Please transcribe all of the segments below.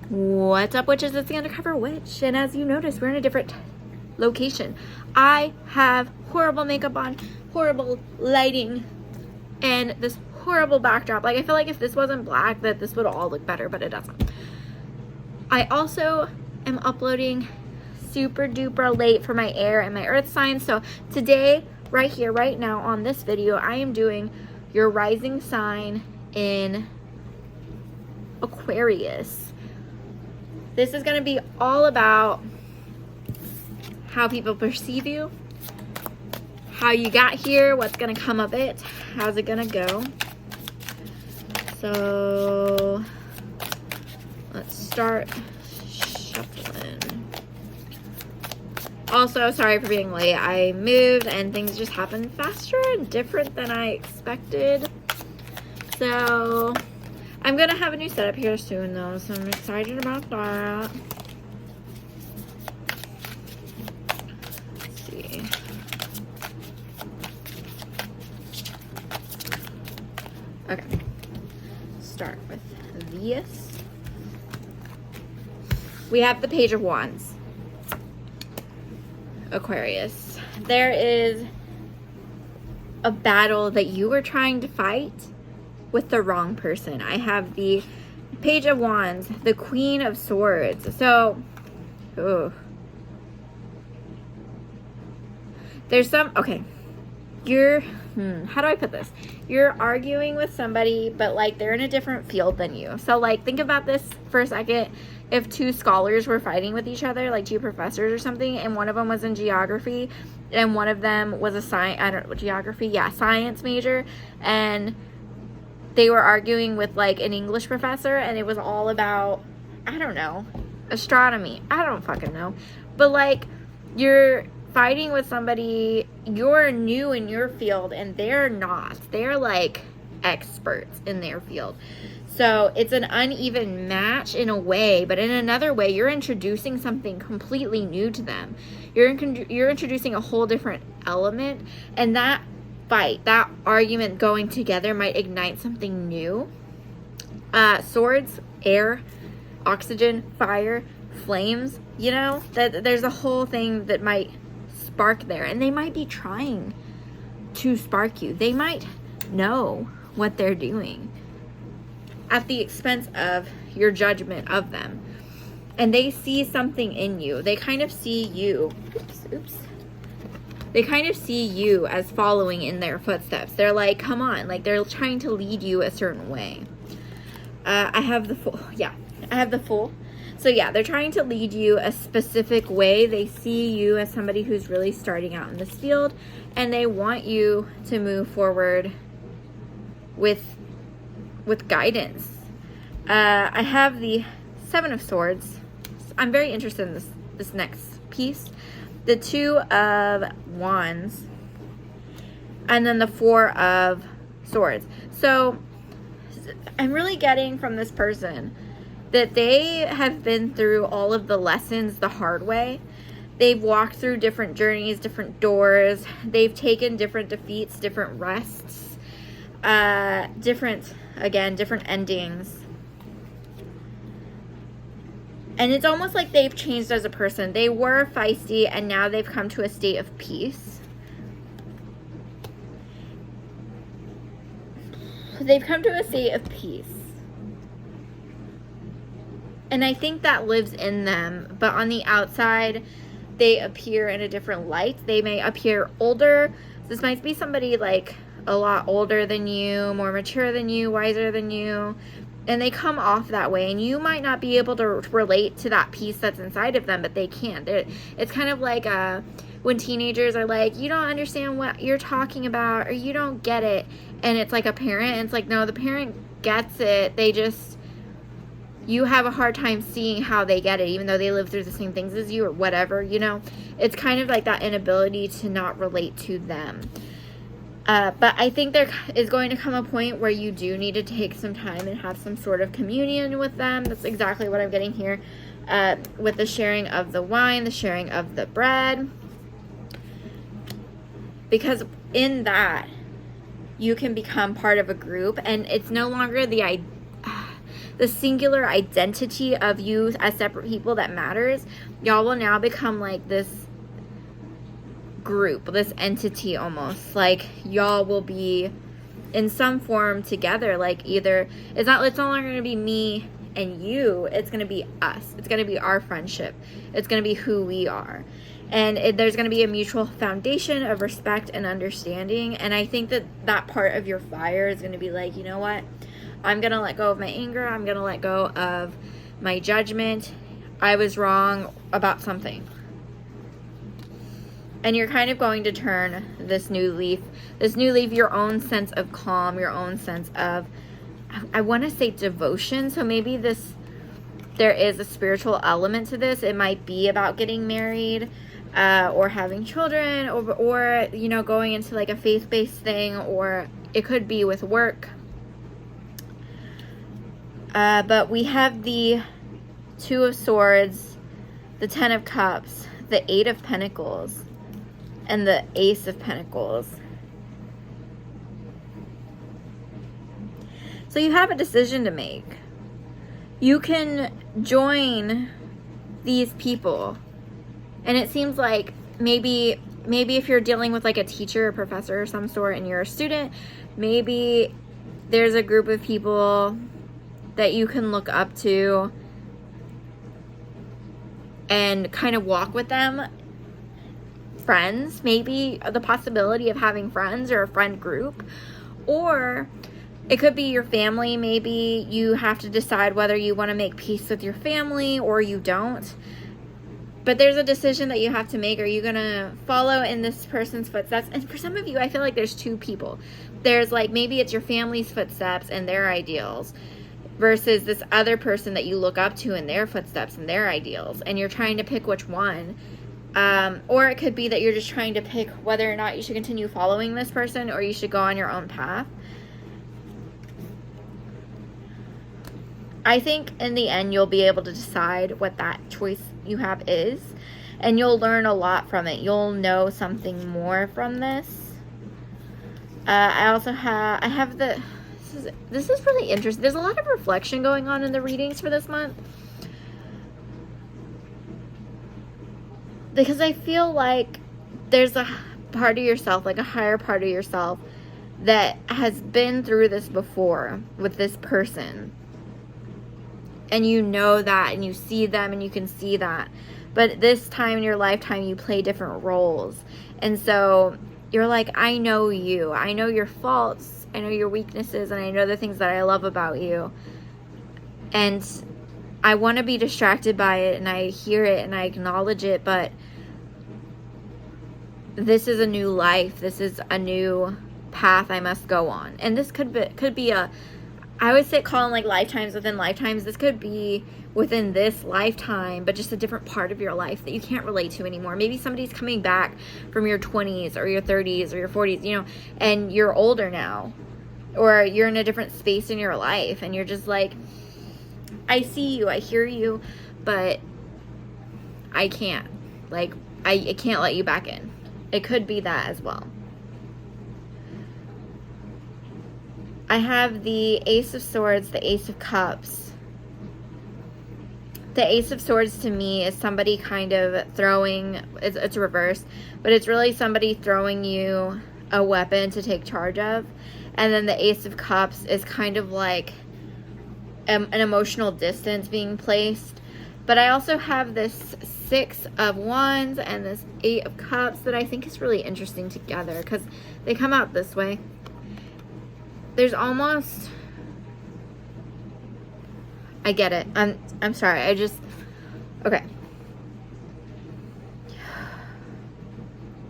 What's up, witches? It's the Undercover Witch, and as you notice, we're in a different location. I have horrible makeup on, horrible lighting, and this horrible backdrop. Like, I feel like if this wasn't black, that this would all look better, but it doesn't. I also am uploading super duper late for my air and my earth signs. So today, right here, right now on this video, I am doing your rising sign in Aquarius. This is going to be all about how people perceive you, how you got here, what's going to come of it, how's it going to go. So let's start shuffling. Also, sorry for being late. I moved and things just happened faster and different than I expected. So I'm going to have a new setup here soon, though, so I'm excited about that. Let's see. Okay. Start with this. We have the Page of Wands. Aquarius. There is a battle that you were trying to fight with the wrong person. I have the Page of Wands, the Queen of Swords. So, there's some, okay, you're, how do I put this? You're arguing with somebody, but like they're in a different field than you. So like, think about this for a second. If two scholars were fighting with each other, like two professors or something, and one of them was in geography and one of them was a science major, and they were arguing with like an English professor, and it was all about, I don't know, astronomy. I don't fucking know. But like, you're fighting with somebody, you're new in your field and they're not. They're like experts in their field. So it's an uneven match in a way, but in another way, you're introducing something completely new to them. You're introducing a whole different element, and that fight, that argument going together might ignite something new. Swords, air, oxygen, fire, flames, you know, that there's a whole thing that might spark there, and they might be trying to spark you. They might know what they're doing at the expense of your judgment of them, and they see something in you. They kind of see you, they kind of see you as following in their footsteps. They're like, come on, like they're trying to lead you a certain way. I have the Fool. So yeah, they're trying to lead you a specific way. They see you as somebody who's really starting out in this field, and they want you to move forward with guidance. I have the Seven of Swords. I'm very interested in this next piece. The Two of Wands, and then the Four of Swords. So I'm really getting from this person that they have been through all of the lessons the hard way. They've walked through different journeys, different doors. They've taken different defeats, different rests, different endings. And it's almost like they've changed as a person. They were feisty, and now they've come to a state of peace. They've come to a state of peace. And I think that lives in them. But on the outside, they appear in a different light. They may appear older. This might be somebody like a lot older than you, more mature than you, wiser than you. And they come off that way, and you might not be able to relate to that piece that's inside of them, but they can. It's kind of like when teenagers are like, you don't understand what you're talking about, or you don't get it. And it's like a parent, and it's like, no, the parent gets it. You have a hard time seeing how they get it, even though they live through the same things as you or whatever, you know. It's kind of like that inability to not relate to them. But I think there is going to come a point where you do need to take some time and have some sort of communion with them. That's exactly what I'm getting here with the sharing of the wine, the sharing of the bread. Because in that, you can become part of a group, and it's no longer the singular identity of you as separate people that matters, y'all will now become like this group, this entity almost. Like y'all will be in some form together. Like either it's no longer going to be me and you, it's going to be us. It's going to be our friendship. It's going to be who we are. And there's going to be a mutual foundation of respect and understanding. And I think that that part of your fire is going to be like, you know what? I'm going to let go of my anger. I'm going to let go of my judgment. I was wrong about something. And you're kind of going to turn this new leaf, your own sense of calm, your own sense of, I want to say devotion. So maybe there is a spiritual element to this. It might be about getting married, or having children, or you know, going into like a faith-based thing, or it could be with work. But we have the Two of Swords, the Ten of Cups, the Eight of Pentacles, and the Ace of Pentacles. So you have a decision to make. You can join these people. And it seems like maybe if you're dealing with like a teacher or professor or some sort and you're a student, maybe there's a group of people that you can look up to and kind of walk with them. Friends, maybe the possibility of having friends or a friend group. Or it could be your family. Maybe you have to decide whether you want to make peace with your family or you don't. But there's a decision that you have to make. Are you going to follow in this person's footsteps? And for some of you, I feel like there's two people. There's like, maybe it's your family's footsteps and their ideals versus this other person that you look up to and their footsteps and their ideals. And you're trying to pick which one. Or it could be that you're just trying to pick whether or not you should continue following this person or you should go on your own path. I think in the end, you'll be able to decide what that choice you have is, and you'll learn a lot from it. You'll know something more from this. I have this is really interesting. There's a lot of reflection going on in the readings for this month. Because I feel like there's a part of yourself, like a higher part of yourself, that has been through this before with this person. And you know that, and you see them, and you can see that. But this time in your lifetime, you play different roles. And so you're like, I know you. I know your faults. I know your weaknesses. And I know the things that I love about you. And I want to be distracted by it. And I hear it and I acknowledge it. But this is a new life. This is a new path I must go on. And this could be a... I always say calling like lifetimes within lifetimes. This could be within this lifetime, but just a different part of your life that you can't relate to anymore. Maybe somebody's coming back from your 20s or your 30s or your 40s, you know, and you're older now, or you're in a different space in your life and you're just like, I see you, I hear you, but I can't. Like, I can't let you back in. It could be that as well. I have the Ace of Swords, the Ace of Cups. The Ace of Swords to me is somebody kind of throwing, it's reversed, but it's really somebody throwing you a weapon to take charge of. And then the Ace of Cups is kind of like an emotional distance being placed. But I also have this Six of Wands and this Eight of Cups that I think is really interesting together because they come out this way. There's almost, I get it. I'm sorry. Okay.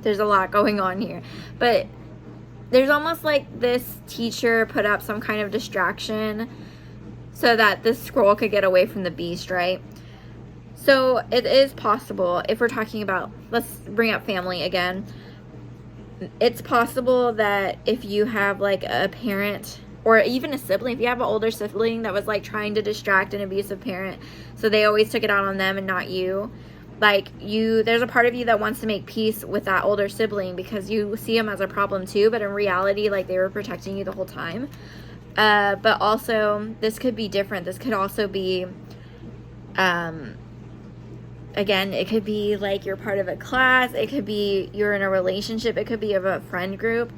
There's a lot going on here. But there's almost like this teacher put up some kind of distraction so that this scroll could get away from the beast, right? So it is possible, if we're talking about, let's bring up family again. It's possible that if you have like a parent or even a sibling, if you have an older sibling that was like trying to distract an abusive parent, so they always took it out on them and not you, like there's a part of you that wants to make peace with that older sibling because you see them as a problem too, but in reality, like they were protecting you the whole time. But also, this could be different. This could also be, again, it could be like you're part of a class. It could be you're in a relationship. It could be of a friend group.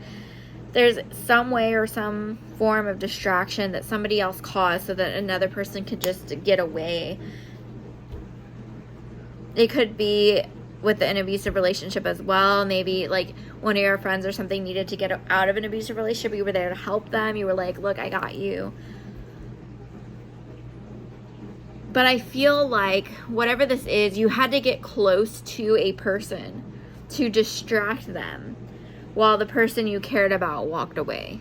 There's some way or some form of distraction that somebody else caused so that another person could just get away. It could be with an abusive relationship as well. Maybe like one of your friends or something needed to get out of an abusive relationship. You were there to help them. You were like, look, I got you. But I feel like whatever this is, you had to get close to a person to distract them while the person you cared about walked away.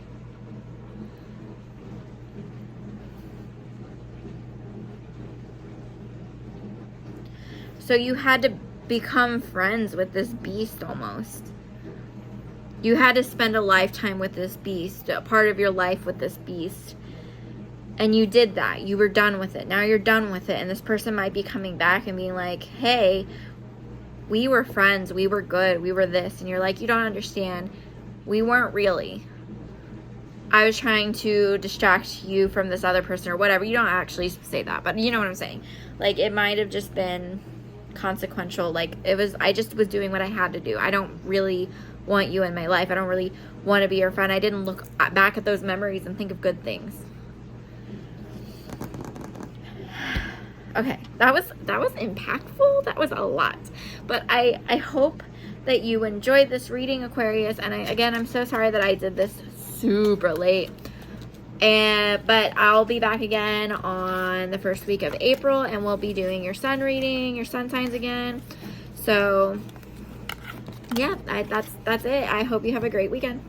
So you had to become friends with this beast almost. You had to spend a lifetime with this beast, a part of your life with this beast. And you did that. You were done with it. Now you're done with it. And this person might be coming back and being like, hey, we were friends. We were good. We were this. And you're like, you don't understand. We weren't really. I was trying to distract you from this other person or whatever. You don't actually say that, but you know what I'm saying. Like, it might have just been consequential. Like, I just was doing what I had to do. I don't really want you in my life. I don't really want to be your friend. I didn't look back at those memories and think of good things. Okay, that was impactful. That was a lot. But I hope that you enjoyed this reading, Aquarius. And I'm so sorry that I did this super late. But I'll be back again on the first week of April, and we'll be doing your sun reading, your sun signs again. So yeah, that's it. I hope you have a great weekend.